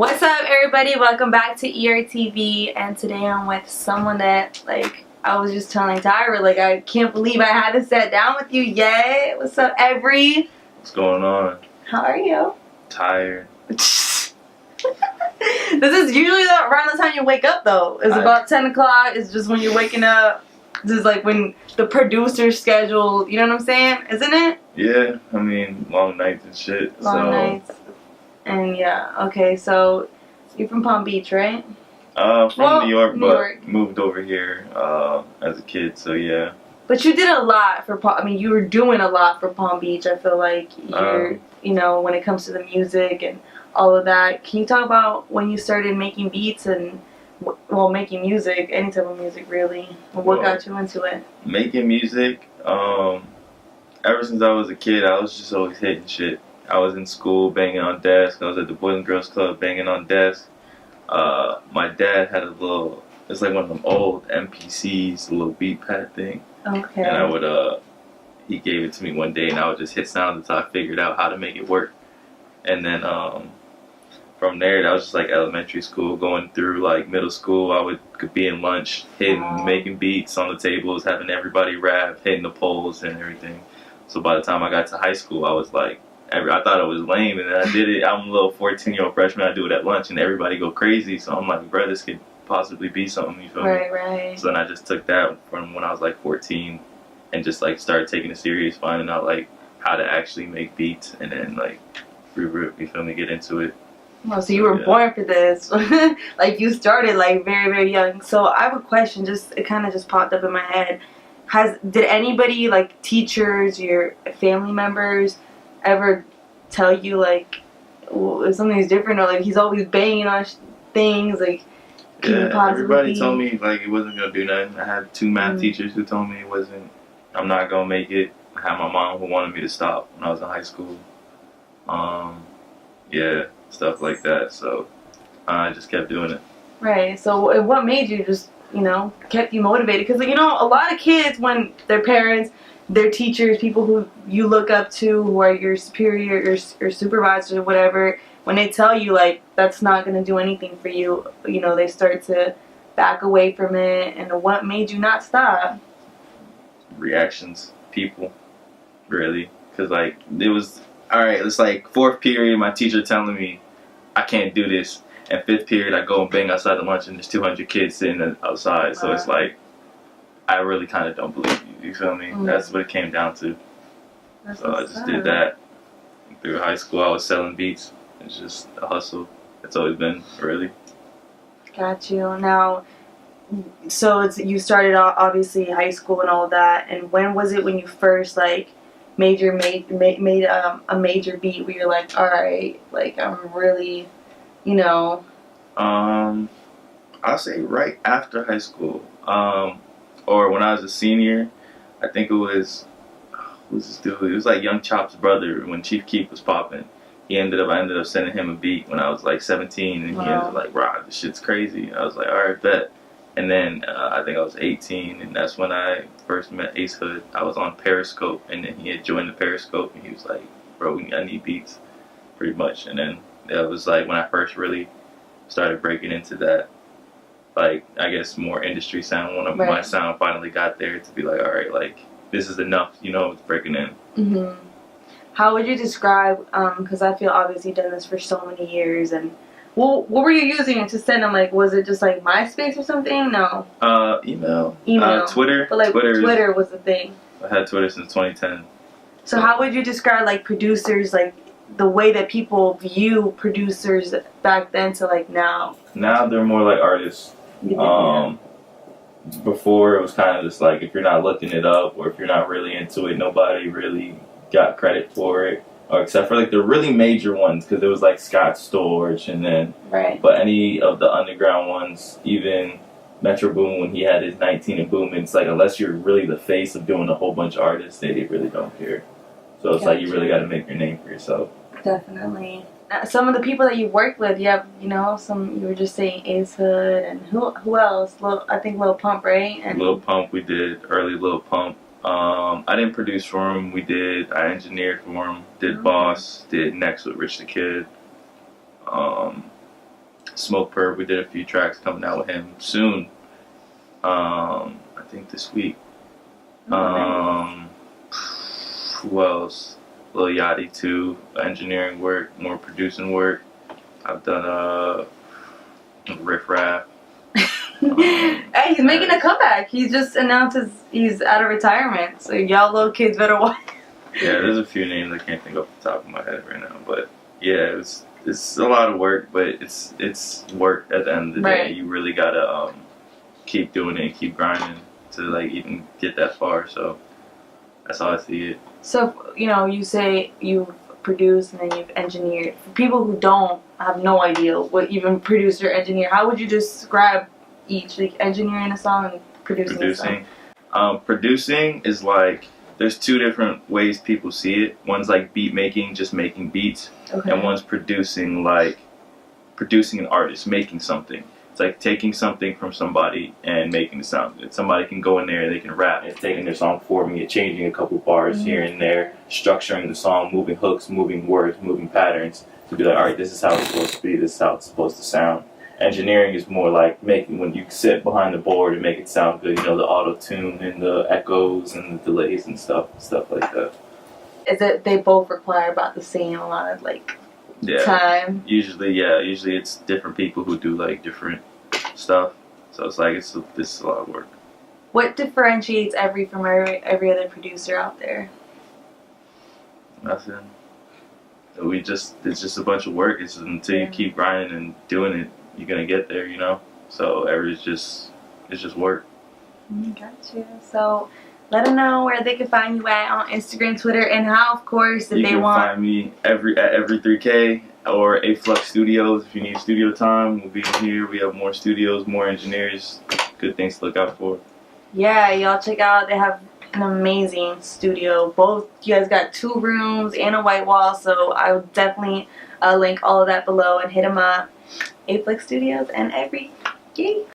What's up, everybody? Welcome back to ERTV, and today I'm with someone that, I was just telling Tyra, I can't believe I had to sit down with you. Yay! What's up, Every? What's going on? How are you? Tired. This is usually around the time you wake up, though. It's about 10 o'clock. It's just when you're waking up. This is like when the producer's scheduled. You know what I'm saying? Isn't it? Yeah, I mean, long nights and shit. Long nights. And yeah, okay, so you're from Palm Beach, right? From New York, but moved over here as a kid, so yeah. But you did a lot for you were doing a lot for Palm Beach. I feel like you're, when it comes to the music and all of that. Can you talk about when you started making beats and, making music, any type of music really? What got you into it? Making music, ever since I was a kid, I was just always hitting shit. I was in school banging on desks. I was at the Boys and Girls Club banging on desks. My dad had it's like one of them old MPCs, a little beat pad thing. Okay. And I would, he gave it to me one day, and I would just hit sounds until I figured out how to make it work. And then from there, that was just like elementary school. Going through like middle school, I could be in lunch, making beats on the tables, having everybody rap, hitting the poles and everything. So by the time I got to high school, I was like, I thought it was lame, and then I did it. I'm a little 14-year-old freshman. I do it at lunch, and everybody go crazy. So I'm like, bro, this could possibly be something. You feel me? Right. So then I just took that from when I was like 14, and just like started taking it serious, finding out like how to actually make beats, and then like you feel me, get into it. Oh, so you were born for this. Like you started like very, very young. So I have a question. It kind of just popped up in my head. Did anybody, like teachers, your family members, ever tell you like if something's different, or like he's always banging on things, like everybody told me like it wasn't gonna do nothing. I had two math teachers who told me I'm not gonna make it. I had my mom who wanted me to stop when I was in high school. Stuff like that. So I just kept doing it. Right. So what made you just kept you motivated? Because a lot of kids, when their parents, their teachers, people who you look up to, who are your superior or supervisors or whatever, when they tell you like that's not going to do anything for you, they start to back away from it. And what made you not stop? Reactions, people, really. Because like it was, alright, it's like fourth period, my teacher telling me I can't do this. And fifth period, I go and bang outside the lunch and there's 200 kids sitting outside. So it's like, I really kind of don't believe you. You feel me? That's what it came down to. So I just did that. Through high school, I was selling beats. It's just a hustle. It's always been, really. Got you. Now, so you started out, obviously, high school and all of that. And when was it when you first, made a major beat where you're like, all right, I'm really, I'll say right after high school. Or when I was a senior, I think it was, who's this dude? It was like Young Chop's brother when Chief Keef was popping. I ended up sending him a beat when I was like 17, and he was like, "Wow, this shit's crazy." I was like, "All right, bet." And then I think I was 18, and that's when I first met Ace Hood. I was on Periscope, and then he had joined the Periscope, and he was like, "Bro, I need beats," pretty much. And then that was like when I first really started breaking into that, like, I guess more industry sound. When my sound finally got there to be like, all right, like this is enough, it's breaking in. How would you describe? Because I feel obviously you've done this for so many years, and what were you using to send them? Like, was it just like MySpace or something? No. Email. Twitter. But like Twitter was the thing. I had Twitter since 2010. So how would you describe like producers, like the way that people view producers back then to like now? Now they're more like artists. Before it was kind of just like if you're not looking it up or if you're not really into it, nobody really got credit for it, or except for like the really major ones, because it was like Scott Storch, and then but any of the underground ones, even Metro Boom when he had his 19 and Boom, it's like unless you're really the face of doing a whole bunch of artists, they really don't care. So it's like you really got to make your name for yourself. Definitely. Some of the people that you worked with, you have, you were just saying Ace Hood, and who else? I think Lil Pump, right? And Lil Pump, we did early Lil Pump. I didn't produce for him. I engineered for him. Did Boss. Did Next with Rich the Kid. Smoke Perp, we did a few tracks coming out with him soon. I think this week. Nice. Who else? Lil Yachty too. Engineering work, more producing work. I've done Riff Raff. Hey, he's making a comeback. He just announced he's out of retirement. So y'all little kids better watch. Yeah, there's a few names I can't think off the top of my head right now, but yeah, it's a lot of work, but it's work at the end of the day. Right. You really gotta keep doing it and keep grinding to like even get that far. So that's how I see it. So, you say you've produced and then you've engineered. For people who don't have no idea what even produce or engineer, how would you describe each? Like engineering a song and producing a song? Producing is like there's two different ways people see it. One's like beat making, just making beats, Okay. and one's producing like producing an artist, making something. It's like taking something from somebody and making it sound good. Somebody can go in there, they can rap. It's taking their song, forming it, changing a couple bars here and there, structuring the song, moving hooks, moving words, moving patterns to be like, all right, this is how it's supposed to be, this is how it's supposed to sound. Engineering is more like making when you sit behind the board and make it sound good, the auto tune and the echoes and the delays and stuff like that. Is it they both require about the same amount of like time? Usually it's different people who do like different stuff. So it's like this is a lot of work. What differentiates Every from every other producer out there? Nothing. It's just a bunch of work. It's just until you keep grinding and doing it, you're gonna get there, So Every's it's just work. Gotcha. So let them know where they can find you at on Instagram, Twitter, and how, of course, if you they can want. find me at Every3K or A Flux Studios. If you need studio time, we'll be in here. We have more studios, more engineers. Good things to look out for. Yeah, y'all check out. They have an amazing studio. Both you guys got 2 rooms and a white wall, so I will definitely link all of that below and hit them up. A Flux Studios and Every. Yay.